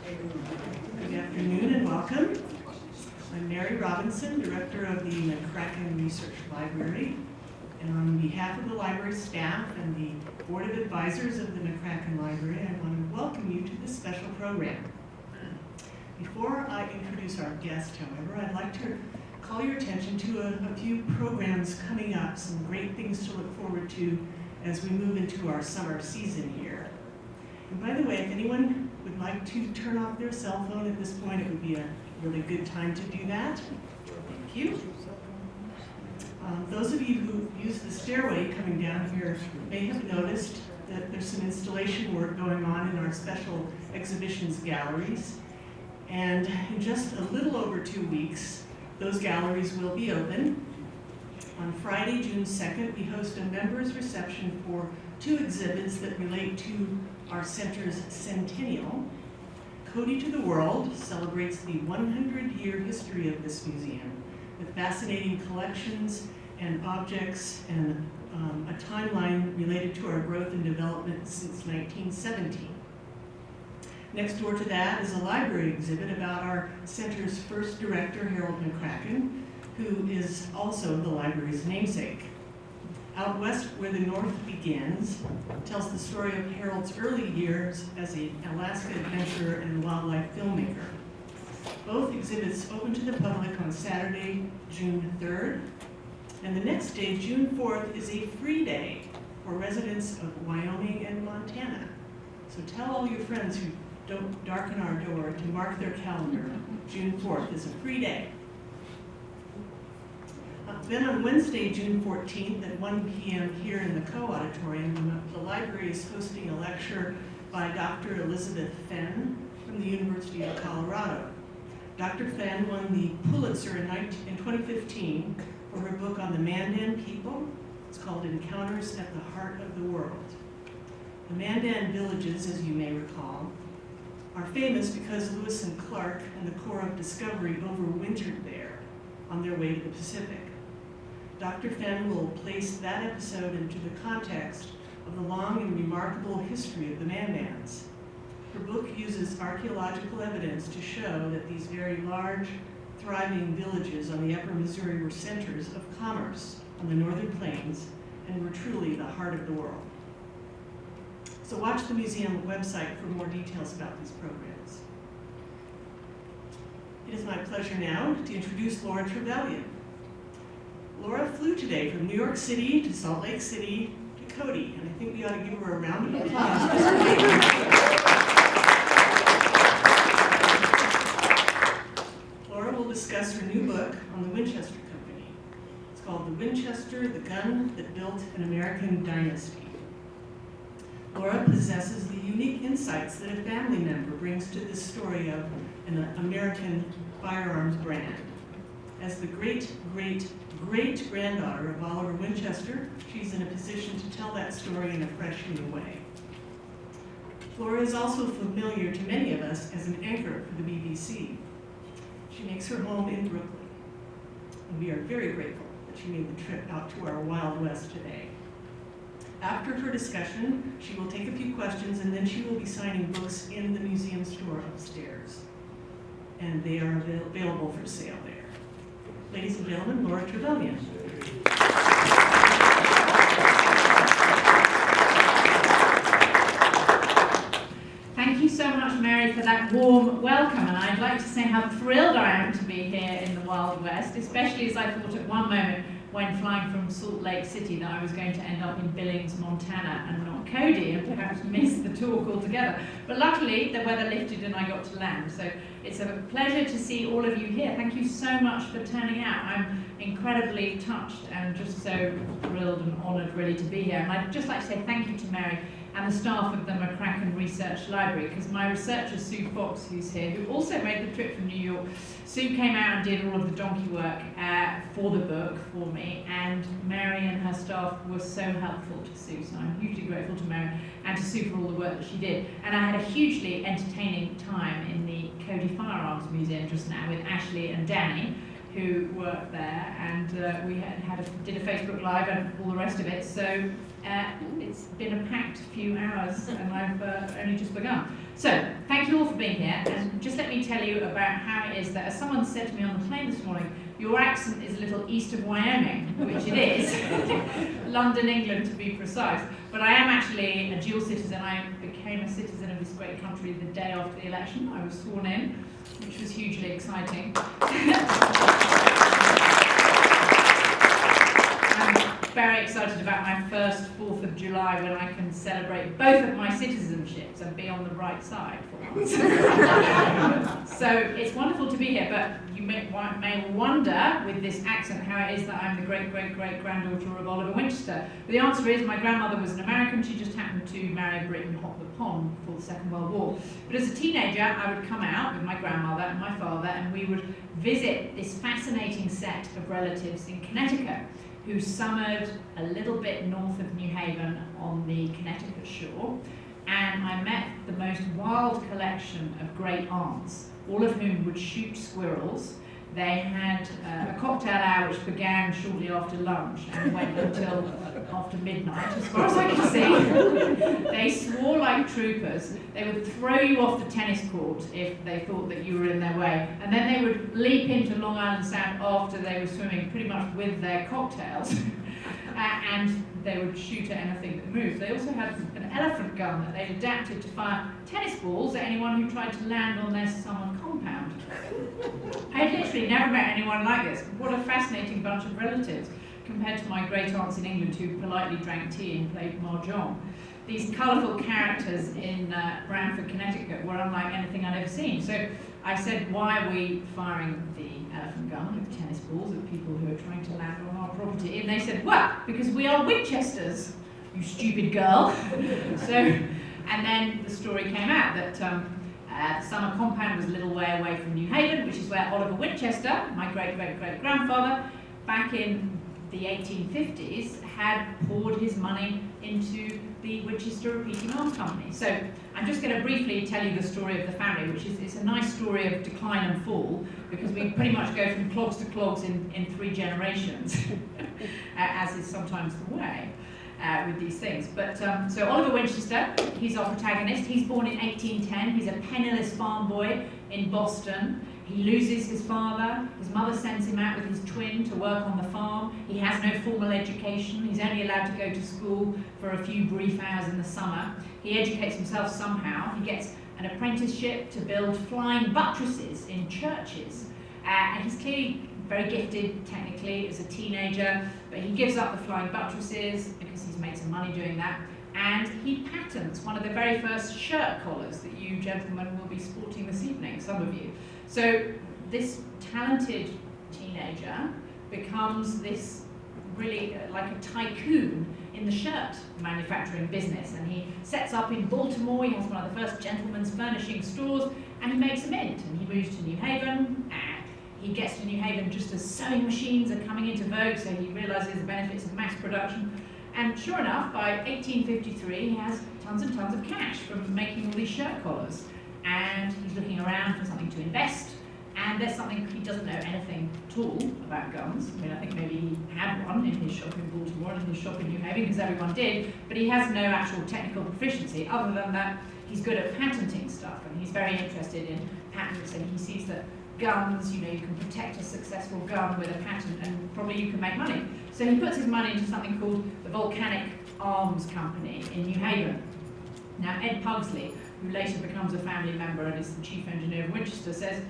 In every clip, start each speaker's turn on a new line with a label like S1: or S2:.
S1: Good afternoon and welcome. I'm Mary Robinson, Director of the McCracken Research Library. And on behalf of the library staff and the Board of Advisors of the McCracken Library, I want to welcome you to this special program. Before I introduce our guest, however, I'd like to call your attention to a few programs coming up, some great things to look forward to as we move into our summer season here. And by the way, if anyone would like to turn off their cell phone at this point, it would be a really good time to do that. Thank you. Those of you who use the stairway coming down here may have noticed that there's some installation work going on in our special exhibitions galleries. And in just a little over 2 weeks, those galleries will be open. On Friday, June 2nd, we host a members' reception for 2 exhibits that relate to our center's centennial. Cody to the World celebrates the 100-year history of this museum with fascinating collections and objects and a timeline related to our growth and development since 1917. Next door to that is a library exhibit about our center's first director, Harold McCracken, who is also the library's namesake. Out West, Where the North Begins, tells the story of Harold's early years as an Alaska adventurer and wildlife filmmaker. Both exhibits open to the public on Saturday, June 3rd, and the next day, June 4th, is a free day for residents of Wyoming and Montana. So tell all your friends who don't darken our door to mark their calendar. June 4th is a free day. Then on Wednesday, June 14th at 1 p.m. here in the Co-Auditorium, the library is hosting a lecture by Dr. Elizabeth Fenn from the University of Colorado. Dr. Fenn won the Pulitzer in 2015 for her book on the Mandan people. It's called Encounters at the Heart of the World. The Mandan villages, as you may recall, are famous because Lewis and Clark and the Corps of Discovery overwintered there on their way to the Pacific. Dr. Fenn will place that episode into the context of the long and remarkable history of the Mandans. Her book uses archaeological evidence to show that these very large, thriving villages on the upper Missouri were centers of commerce on the northern plains and were truly the heart of the world. So watch the museum website for more details about these programs. It is my pleasure now to introduce Laura Trevelyan. Laura flew today from New York City to Salt Lake City to Cody, and I think we ought to give her a round of applause. Laura will discuss her new book on the Winchester Company. It's called The Winchester, the Gun That Built an American Dynasty. Laura possesses the unique insights that a family member brings to this story of an American firearms brand. As the great-great-granddaughter of Oliver Winchester, she's in a position to tell that story in a fresh new way. Laura is also familiar to many of us as an anchor for the BBC. She makes her home in Brooklyn, and we are very grateful that she made the trip out to our Wild West today. After her discussion, she will take a few questions, and then she will be signing books in the museum store upstairs. And they are available for sale there. Ladies and gentlemen, Laura Trevelyan.
S2: Thank you so much, Mary, for that warm welcome. And I'd like to say how thrilled I am to be here in the Wild West, especially as I thought at one moment when flying from Salt Lake City that I was going to end up in Billings, Montana, and not Cody, and perhaps miss the talk altogether. But luckily, the weather lifted and I got to land. So it's a pleasure to see all of you here. Thank you so much for turning out. I'm incredibly touched and just so thrilled and honoured really to be here. And I'd just like to say thank you to Mary and the staff of the McCracken Research Library, because my researcher, Sue Fox, who's here, who also made the trip from New York, Sue came out and did all of the donkey work for the book for me, and Mary and her staff were so helpful to Sue, so I'm hugely grateful to Mary and to Sue for all the work that she did. And I had a hugely entertaining time in the Cody Firearms Museum just now with Ashley and Danny, who worked there, and we did a Facebook Live and all the rest of it, so it's been a packed few hours and I've only just begun. So, thank thank you all for being here, and just let me tell you about how it is that, as someone said to me on the plane this morning, your accent is a little east of Wyoming, which it is, London, England to be precise. But I am actually a dual citizen. I became a citizen of this great country the day after the election. I was sworn in, which was hugely exciting. Very excited about my first 4th of July when I can celebrate both of my citizenships and be on the right side for once. So it's wonderful to be here, but you may wonder with this accent how it is that I'm the great-great-great-granddaughter of Oliver Winchester. But the answer is my grandmother was an American. She just happened to marry a Brit and hop the pond before the Second World War. But as a teenager, I would come out with my grandmother and my father, and we would visit this fascinating set of relatives in Connecticut who summered a little bit north of New Haven on the Connecticut shore, and I met the most wild collection of great aunts, all of whom would shoot squirrels. They had a cocktail hour which began shortly after lunch and went until after midnight, as far as I can see. They swore like troopers. They would throw you off the tennis court if they thought that you were in their way, and then they would leap into Long Island Sound after they were swimming, pretty much with their cocktails, and they would shoot at anything that moved. They also had an elephant gun that they'd adapted to fire tennis balls at anyone who tried to land on their summer compound. I had literally never met anyone like this. What a fascinating bunch of relatives compared to my great aunts in England who politely drank tea and played mahjong. These colourful characters in Branford, Connecticut were unlike anything I'd ever seen. So I said, why are we firing the elephant gun with tennis balls at people who are trying to land on our property? And they said, well, because we are Winchesters, you stupid girl. And then the story came out that the summer compound was a little way away from New Haven, which is where Oliver Winchester, my great-great-great-grandfather, back in the 1850s, had poured his money into the Winchester Repeating Arms Company. So I'm just going to briefly tell you the story of the family, which is it's a nice story of decline and fall, because we pretty much go from clogs to clogs in 3 generations, as is sometimes the way with these things. But so Oliver Winchester, he's our protagonist. He's born in 1810. He's a penniless farm boy in Boston. He loses his father. His mother sends him out with his twin to work on the farm. He has no formal education. He's only allowed to go to school for a few brief hours in the summer. He educates himself somehow. He gets an apprenticeship to build flying buttresses in churches. And he's clearly very gifted technically as a teenager, but he gives up the flying buttresses because he's made some money doing that. And he patents one of the very first shirt collars that you gentlemen will be sporting this evening, some of you. So this talented teenager becomes this really like a tycoon in the shirt manufacturing business, and he sets up in Baltimore. He has one of the first gentlemen's furnishing stores, and he makes a mint, and he moves to New Haven. He gets to New Haven just as sewing machines are coming into vogue, so he realizes the benefits of mass production. And sure enough, by 1853, he has tons and tons of cash from making all these shirt collars. And he's looking around for something to invest, and there's something he doesn't know anything at all about guns. I mean, I think maybe he had one in his shop in Baltimore and in his shop in New Haven, because everyone did, but he has no actual technical proficiency. Other than that, he's good at patenting stuff, and he's very interested in patents, and he sees that guns, you know, you can protect a successful gun with a patent, and probably you can make money. So he puts his money into something called the Volcanic Arms Company in New Haven. Now, Ed Pugsley, who later becomes a family member and is the chief engineer of Winchester, says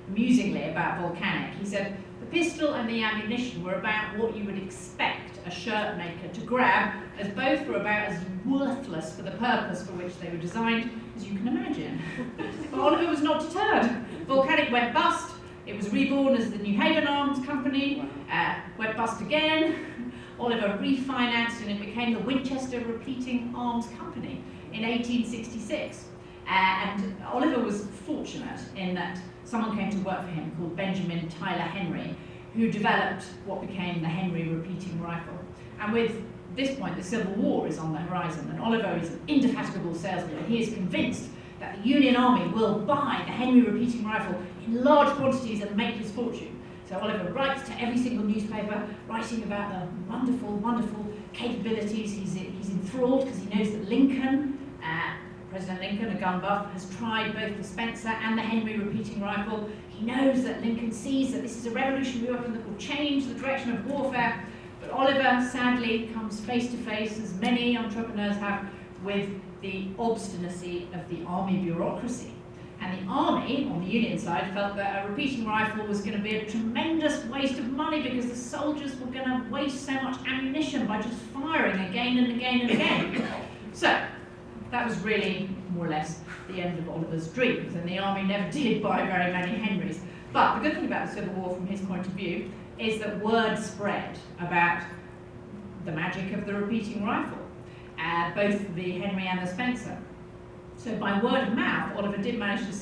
S2: amusingly about Volcanic, he said, the pistol and the ammunition were about what you would expect a shirt maker to grab, as both were about as worthless for the purpose for which they were designed as you can imagine. But Oliver was not deterred. Volcanic went bust. It was reborn as the New Haven Arms Company, went bust again. Oliver refinanced, and it became the Winchester Repeating Arms Company in 1866. And Oliver was fortunate in that someone came to work for him called Benjamin Tyler Henry, who developed what became the Henry repeating rifle. And with this point, the Civil War is on the horizon, and Oliver is an indefatigable salesman, and he is convinced that the Union Army will buy the Henry repeating rifle in large quantities and make his fortune. So Oliver writes to every single newspaper, writing about the wonderful, wonderful capabilities. He's enthralled because he knows that Lincoln President Lincoln, a gun buff, has tried both the Spencer and the Henry repeating rifle. He knows that Lincoln sees that this is a revolutionary weapon that will change the direction of warfare. But Oliver, sadly, comes face to face, as many entrepreneurs have, with the obstinacy of the army bureaucracy. And the army, on the Union side, felt that a repeating rifle was going to be a tremendous waste of money because the soldiers were going to waste so much ammunition by just firing again and again and again. So, that was really more or less the end of Oliver's dreams, and the army never did buy very many Henrys. But the good thing about the Civil War from his point of view is that word spread about the magic of the repeating rifle, both the Henry and the Spencer. So by word of mouth, Oliver did manage to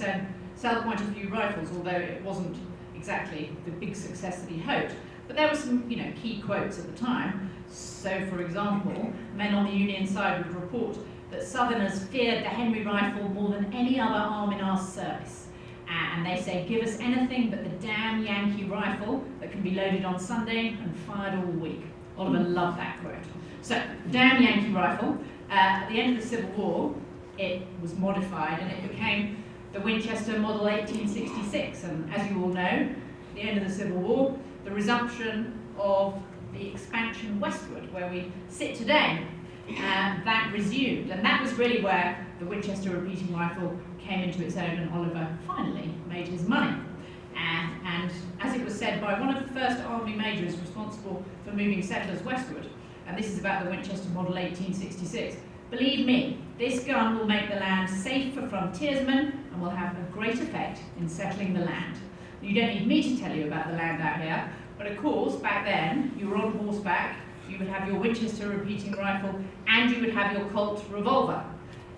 S2: sell quite a few rifles, although it wasn't exactly the big success that he hoped. But there were some, key quotes at the time. So, for example, men on the Union side would report that Southerners feared the Henry rifle more than any other arm in our service. And they say, give us anything but the damn Yankee rifle that can be loaded on Sunday and fired all week. Oliver loved that quote. So, damn Yankee rifle. At the end of the Civil War, it was modified and it became the Winchester Model 1866. And as you all know, at the end of the Civil War, the resumption of the expansion westward, where we sit today, that resumed. And that was really where the Winchester repeating rifle came into its own, and Oliver finally made his money. And as it was said by one of the first army majors responsible for moving settlers westward, and this is about the Winchester Model 1866, believe me, this gun will make the land safe for frontiersmen and will have a great effect in settling the land. You don't need me to tell you about the land out here, but of course, back then, you were on horseback, you would have your Winchester repeating rifle, and you would have your Colt revolver.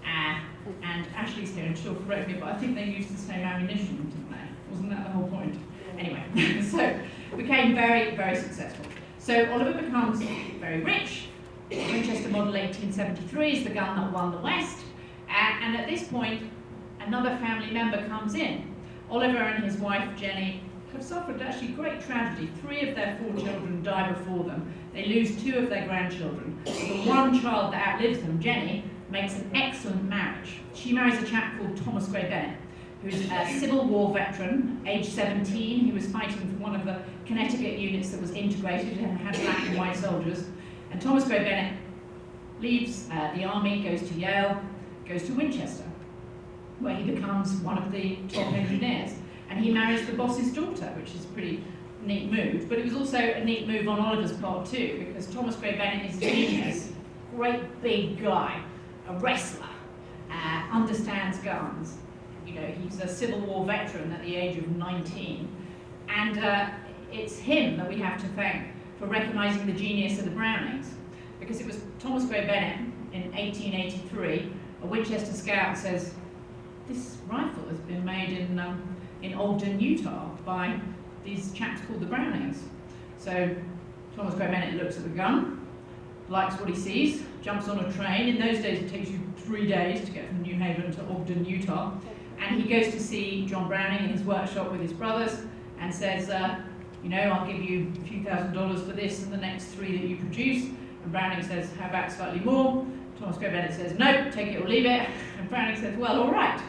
S2: And Ashley's here, and she'll correct me, but I think they used the same ammunition, didn't they? Wasn't that the whole point? Anyway, so it became very, very successful. So Oliver becomes very rich. Winchester Model 1873 is the gun that won the West. And at this point, another family member comes in. Oliver and his wife, Jenny, have suffered actually great tragedy. 3 of their 4 children die before them. They lose 2 of their grandchildren. The one child that outlives them, Jenny, makes an excellent marriage. She marries a chap called Thomas Gray Bennett, who's a Civil War veteran, age 17. He was fighting for one of the Connecticut units that was integrated and had black and white soldiers. And Thomas Gray Bennett leaves the army, goes to Yale, goes to Winchester, where he becomes one of the top engineers. And he marries the boss's daughter, which is a pretty neat move. But it was also a neat move on Oliver's part too, because Thomas Gray Bennett is a genius, great big guy, a wrestler, understands guns. He's a Civil War veteran at the age of 19. And it's him that we have to thank for recognizing the genius of the Brownings. Because it was Thomas Gray Bennett in 1883, a Winchester scout says, this rifle has been made in Ogden, Utah by these chaps called the Brownings. So Thomas Gray Bennett looks at the gun, likes what he sees, jumps on a train. In those days it takes you 3 days to get from New Haven to Ogden, Utah. And he goes to see John Browning in his workshop with his brothers and says, I'll give you a few $1,000s for this and the next 3 that you produce. And Browning says, how about slightly more? Thomas Gray Bennett says, no, take it or leave it. And Browning says, well, all right.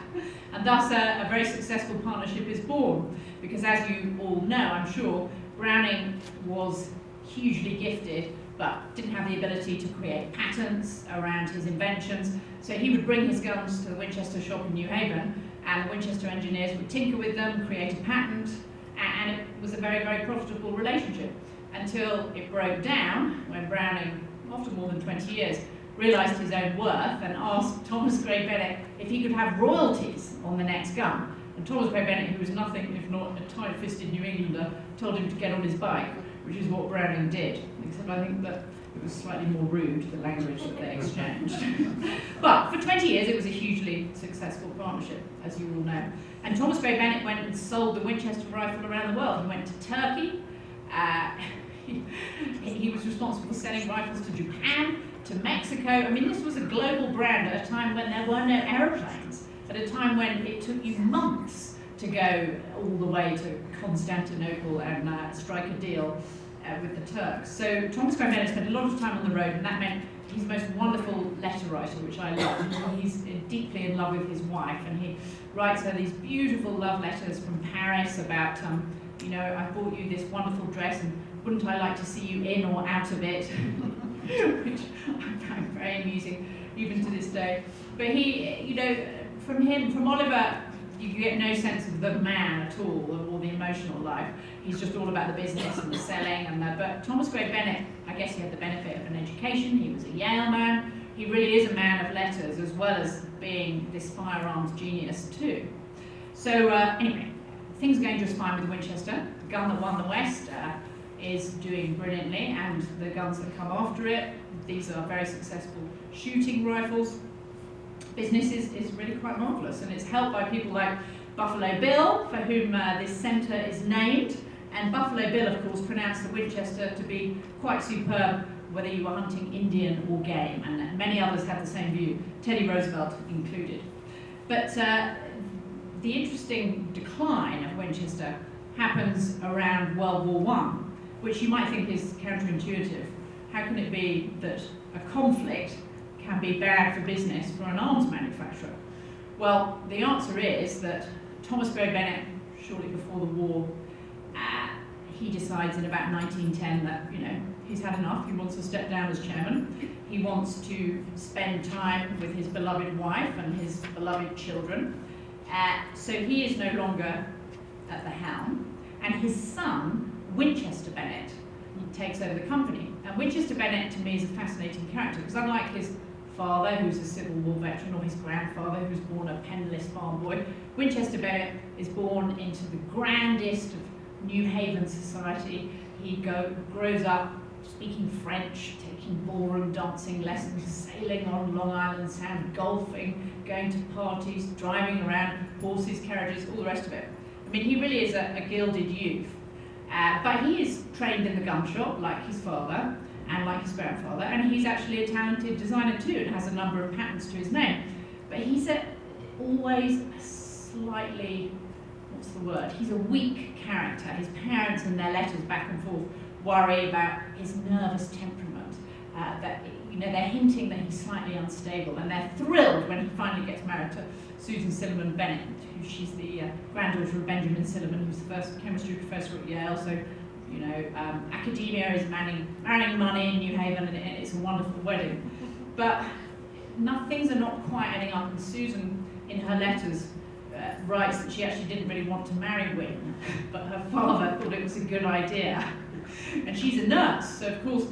S2: And thus a very successful partnership is born. Because as you all know, I'm sure, Browning was hugely gifted, but didn't have the ability to create patents around his inventions. So he would bring his guns to the Winchester shop in New Haven, and the Winchester engineers would tinker with them, create a patent, and it was a very, very profitable relationship. Until it broke down when Browning, after more than 20 years, realised his own worth and asked Thomas Gray Bennett if he could have royalties on the next gun. And Thomas Gray Bennett, who was nothing if not a tight-fisted New Englander, told him to get on his bike, which is what Browning did. Except I think that it was slightly more rude, the language that they exchanged. But for 20 years, it was a hugely successful partnership, as you all know. And Thomas Gray Bennett went and sold the Winchester rifle around the world. He went to Turkey. He was responsible for selling rifles to Japan, to Mexico. I mean, this was a global brand at a time when there were no aeroplanes, at a time when it took you months to go all the way to Constantinople and strike a deal with the Turks. So Thomas Gray Bennett spent a lot of time on the road, and that meant he's the most wonderful letter writer, which I love. He's deeply in love with his wife, and he writes her these beautiful love letters from Paris about, you know, I bought you this wonderful dress, and wouldn't I like to see you in or out of it? Which I find very amusing, even to this day. But he, you know, from Oliver, you get no sense of the man at all, or the emotional life. He's just all about the business and the selling. But Thomas Gray Bennett, I guess he had the benefit of an education. He was a Yale man. He really is a man of letters, as well as being this firearms genius too. So anyway, things are going just fine with Winchester. The gun that won the West is doing brilliantly, and the guns that come after it. These are very successful shooting rifles. Business is really quite marvellous, and it's helped by people like Buffalo Bill, for whom this centre is named. And Buffalo Bill, of course, pronounced the Winchester to be quite superb, whether you were hunting Indian or game, and many others had the same view, Teddy Roosevelt included. But the interesting decline of Winchester happens around World War I, which you might think is counterintuitive. How can it be that a conflict can be bad for business for an arms manufacturer? Well, the answer is that Thomas Gray Bennett, shortly before the war, he decides in about 1910 that, you know, he's had enough. He wants to step down as chairman. He wants to spend time with his beloved wife and his beloved children. So he is no longer at the helm, and his son, Winchester Bennett, takes over the company. And Winchester Bennett, to me, is a fascinating character, because unlike his father, who's a Civil War veteran, or his grandfather, who's born a penniless farm boy, Winchester Bennett is born into the grandest of New Haven society. He grows up speaking French, taking ballroom dancing lessons, sailing on Long Island Sound, golfing, going to parties, driving around, horses, carriages, all the rest of it. I mean, he really is a gilded youth. But he is trained in the gun shop, like his father, and like his grandfather, and he's actually a talented designer too, and has a number of patents to his name. But he's always a slightly, what's the word? He's a weak character. His parents, in their letters back and forth, worry about his nervous temperament. That, you know, they're hinting that he's slightly unstable, and they're thrilled when he finally gets married to Susan Silliman Bennett, she's the granddaughter of Benjamin Silliman, who's the first chemistry professor at Yale. So, you know, academia is marrying money in New Haven, and it's a wonderful wedding. But things are not quite adding up, and Susan, in her letters, writes that she actually didn't really want to marry Wynne, but her father thought it was a good idea. And she's a nurse, so of course,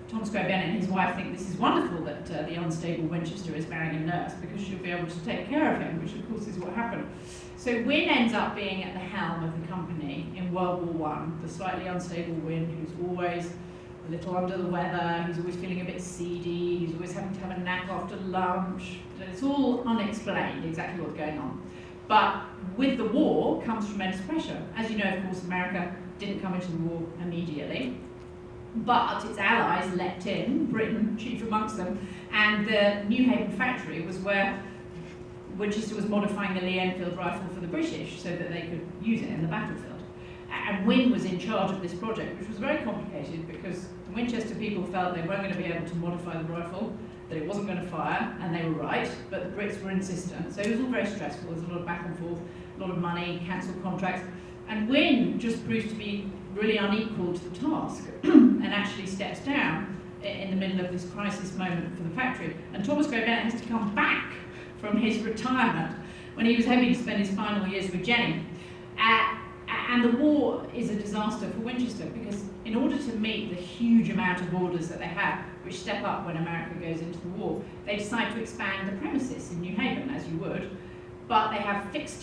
S2: Thomas Gray Bennett and his wife think this is wonderful that the unstable Winchester is marrying a nurse, because she'll be able to take care of him, which of course is what happened. So Wynne ends up being at the helm of the company in World War I, the slightly unstable Wynne, who's always a little under the weather, he's always feeling a bit seedy, he's always having to have a nap after lunch. It's all unexplained exactly what's going on. But with the war comes tremendous pressure. As you know, of course, America didn't come into the war immediately, but its allies leapt in, Britain chief amongst them, and the New Haven factory was where Winchester was modifying the Lee Enfield rifle for the British so that they could use it in the battlefield. And Wynne was in charge of this project, which was very complicated because the Winchester people felt they weren't going to be able to modify the rifle, that it wasn't going to fire, and they were right, but the Brits were insistent. So it was all very stressful. There was a lot of back and forth, a lot of money, cancelled contracts. And Wynne just proves to be really unequal to the task and actually steps down in the middle of this crisis moment for the factory. And Thomas Gray Bennett has to come back from his retirement when he was hoping to spend his final years with Jenny. And the war is a disaster for Winchester because in order to meet the huge amount of orders that they have, which step up when America goes into the war, they decide to expand the premises in New Haven, as you would, but they have fixed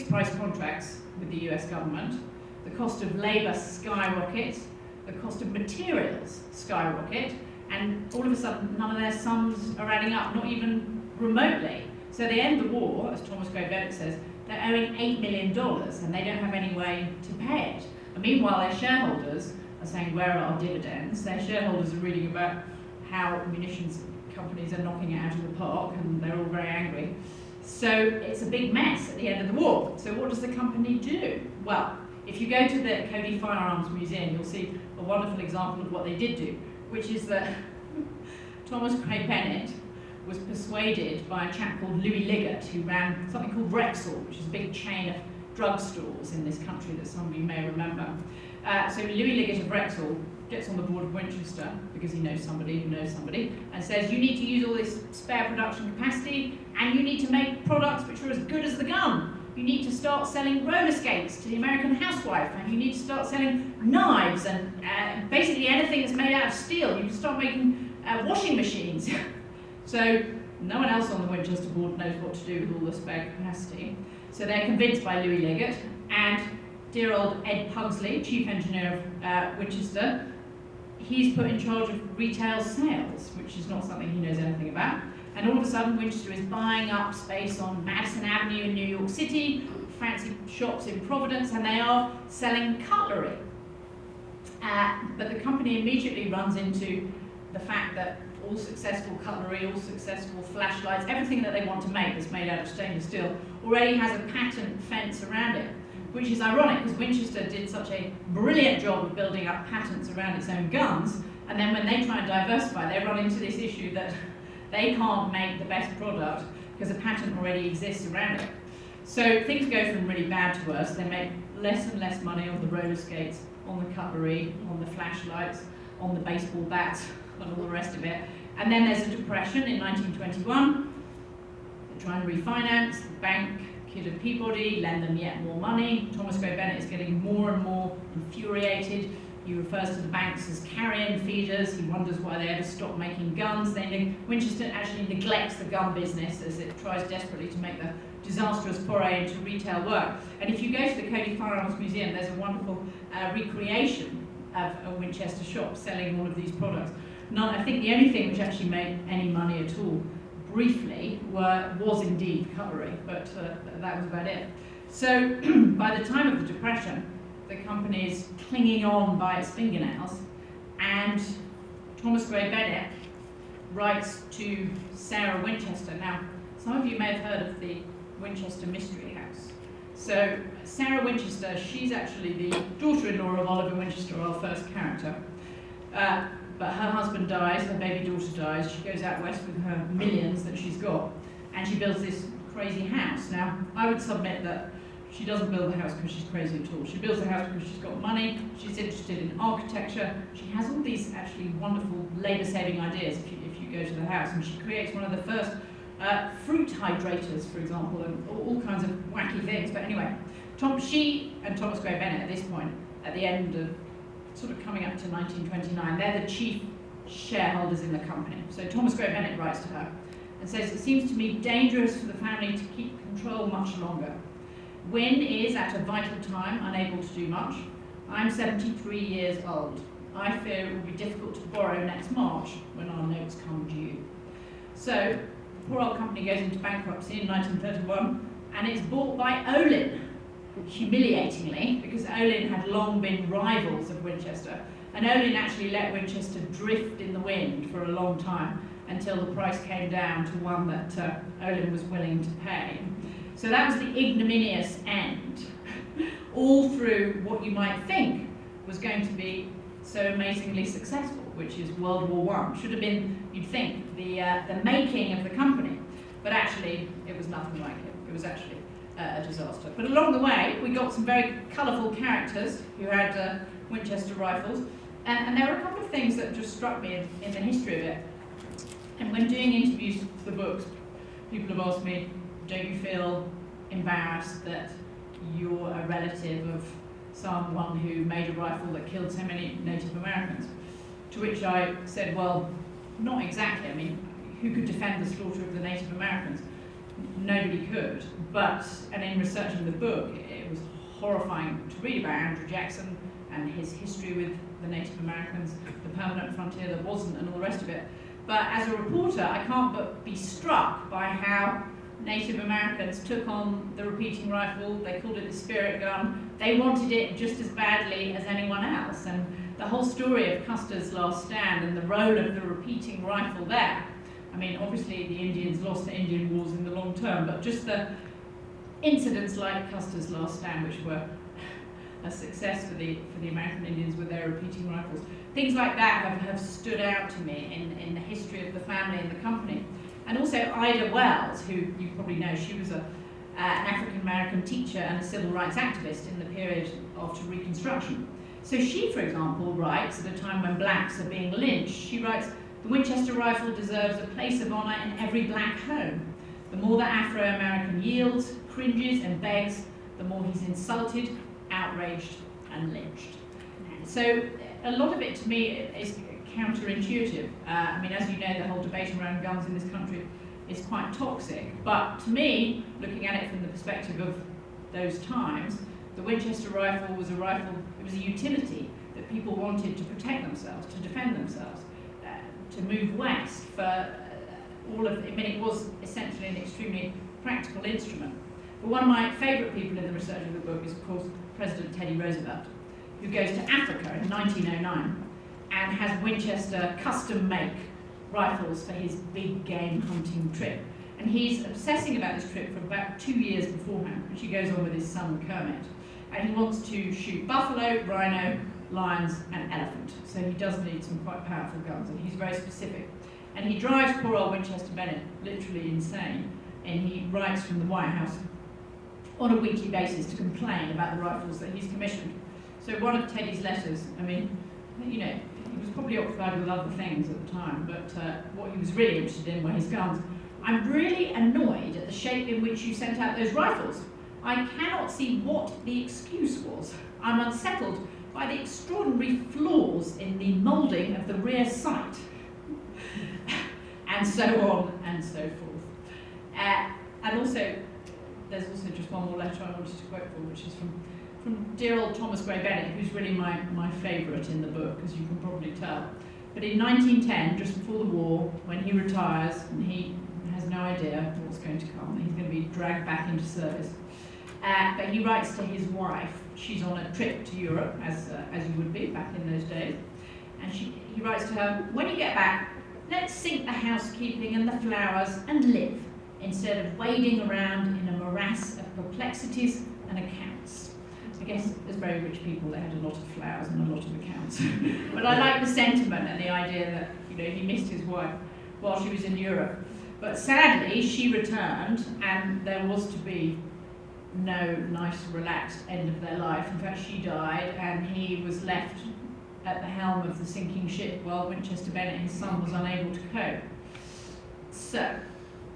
S2: price contracts with the US government. The cost of labour skyrockets, the cost of materials skyrocket, and all of a sudden none of their sums are adding up, not even remotely. So they end the war, as Thomas Gray Bennett says, they're owing $8 million and they don't have any way to pay it. And meanwhile, their shareholders are saying, where are our dividends? Their shareholders are reading about how munitions companies are knocking it out of the park, and they're all very angry. So it's a big mess at the end of the war. So what does the company do? Well, if you go to the Cody Firearms Museum, you'll see a wonderful example of what they did do, which is that Thomas Craig Bennett was persuaded by a chap called Louis Liggett, who ran something called Rexall, which is a big chain of drugstores in this country that some of you may remember. So Louis Liggett of Rexall gets on the board of Winchester, because he knows somebody who knows somebody, and says, you need to use all this spare production capacity, and you need to make products which are as good as the gun. You need to start selling roller skates to the American housewife, and you need to start selling knives, and basically anything that's made out of steel. You can start making washing machines. So no one else on the Winchester board knows what to do with all the spare capacity. So they're convinced by Louis Liggett, and dear old Ed Pugsley, chief engineer of Winchester, he's put in charge of retail sales, which is not something he knows anything about. And all of a sudden, Winchester is buying up space on Madison Avenue in New York City, fancy shops in Providence, and they are selling cutlery. But the company immediately runs into the fact that all successful cutlery, all successful flashlights, everything that they want to make that's made out of stainless steel already has a patent fence around it, which is ironic because Winchester did such a brilliant job of building up patents around its own guns, and then when they try and diversify, they run into this issue that they can't make the best product because a patent already exists around it. So things go from really bad to worse. They make less and less money on the roller skates, on the cutlery, on the flashlights, on the baseball bats, and all the rest of it. And then there's a depression in 1921. They try and refinance. The bank, Kidd & Peabody, lend them yet more money. Thomas Gray Bennett is getting more and more infuriated. He refers to the banks as carrion feeders. He wonders why they ever stopped making guns. Winchester actually neglects the gun business as it tries desperately to make the disastrous foray into retail work. And if you go to the Cody Firearms Museum, there's a wonderful recreation of a Winchester shop selling all of these products. I think the only thing which actually made any money at all, briefly, was indeed cutlery, but that was about it. So by the time of the Depression, the company is clinging on by its fingernails, and Thomas Gray Bennett writes to Sarah Winchester. Now, some of you may have heard of the Winchester Mystery House. So Sarah Winchester, she's actually the daughter-in-law of Oliver Winchester, our first character. But her husband dies, her baby daughter dies, she goes out west with her millions that she's got, and she builds this crazy house. Now, I would submit that she doesn't build the house because she's crazy at all. She builds the house because she's got money, she's interested in architecture, she has all these actually wonderful labour-saving ideas if you go to the house, and she creates one of the first fruit hydrators, for example, and all kinds of wacky things. But anyway, she and Thomas Gray Bennett at this point, at the end of sort of coming up to 1929, they're the chief shareholders in the company. So Thomas Gray Bennett writes to her and says, it seems to me dangerous for the family to keep control much longer. Wynne is at a vital time unable to do much. I'm 73 years old. I fear it will be difficult to borrow next March when our notes come due. So the poor old company goes into bankruptcy in 1931 and it's bought by Olin, humiliatingly, because Olin had long been rivals of Winchester, and Olin actually let Winchester drift in the wind for a long time until the price came down to one that Olin was willing to pay. So that was the ignominious end, all through what you might think was going to be so amazingly successful, which is World War I. Should have been, you'd think, the making of the company, but actually it was nothing like it. It was actually a disaster. But along the way, we got some very colourful characters who had Winchester rifles, and there were a couple of things that just struck me in the history of it. And when doing interviews for the books, people have asked me, don't you feel embarrassed that you're a relative of someone who made a rifle that killed so many Native Americans? To which I said, well, not exactly. I mean, who could defend the slaughter of the Native Americans? Nobody could. And in researching the book, it was horrifying to read about Andrew Jackson and his history with the Native Americans, the permanent frontier that wasn't, and all the rest of it. But as a reporter, I can't but be struck by how Native Americans took on the repeating rifle. They called it the spirit gun. They wanted it just as badly as anyone else. And the whole story of Custer's last stand and the role of the repeating rifle there. I mean, obviously the Indians lost the Indian Wars in the long term, but just the incidents like Custer's last stand, which were a success for the American Indians with their repeating rifles. Things like that have stood out to me in the history of the family and the company. And also Ida Wells, who you probably know, she was an African-American teacher and a civil rights activist in the period after Reconstruction. So she, for example, writes at a time when blacks are being lynched, she writes, "The Winchester rifle deserves a place of honour in every black home. The more the Afro-American yields, cringes and begs, the more he's insulted, outraged and lynched." So a lot of it to me is counterintuitive. I mean, as you know, the whole debate around guns in this country is quite toxic. But to me, looking at it from the perspective of those times, the Winchester rifle was it was a utility that people wanted to protect themselves, to defend themselves, to move west for all of, I mean, it was essentially an extremely practical instrument. But one of my favourite people in the research of the book is, of course, President Teddy Roosevelt, who goes to Africa in 1909 and has Winchester custom-make rifles for his big game hunting trip. And he's obsessing about this trip for about 2 years beforehand, which he goes on with his son Kermit. And he wants to shoot buffalo, rhino, lions, and elephant. So he does need some quite powerful guns, and he's very specific. And he drives poor old Winchester Bennett literally insane, and he writes from the White House on a weekly basis to complain about the rifles that he's commissioned. So one of Teddy's letters, I mean, you know, he was probably occupied with other things at the time, but what he was really interested in were his guns. "I'm really annoyed at the shape in which you sent out those rifles. I cannot see what the excuse was. I'm unsettled by the extraordinary flaws in the moulding of the rear sight." And so on and so forth. And also, there's also just one more letter I wanted to quote for, which is from dear old Thomas Gray Bennett, who's really my favourite in the book, as you can probably tell. But in 1910, just before the war, when he retires, and he has no idea what's going to come, he's going to be dragged back into service. But he writes to his wife. She's on a trip to Europe, as you would be back in those days. And he writes to her, "When you get back, let's sink the housekeeping and the flowers and live, instead of wading around in a morass of perplexities and accounts." I guess as very rich people, they had a lot of flowers and a lot of accounts. But I like the sentiment and the idea that, you know, he missed his wife while she was in Europe. But sadly, she returned, and there was to be no nice, relaxed end of their life. In fact, she died, and he was left at the helm of the sinking ship while Winchester Bennett, his son, was unable to cope. So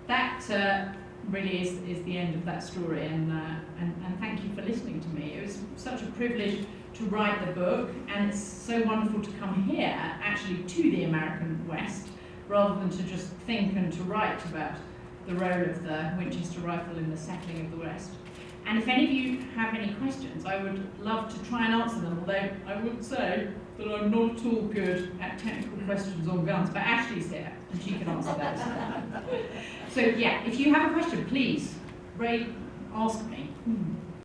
S2: that really is the end of that story, and thank you for listening to me. It was such a privilege to write the book, and it's so wonderful to come here, actually, to the American West, rather than to just think and to write about the role of the Winchester rifle in the settling of the West. And if any of you have any questions, I would love to try and answer them, although I would say that I'm not at all good at technical questions on guns, but Ashley's here, and she can answer those. So yeah, if you have a question, please, Ray, ask me.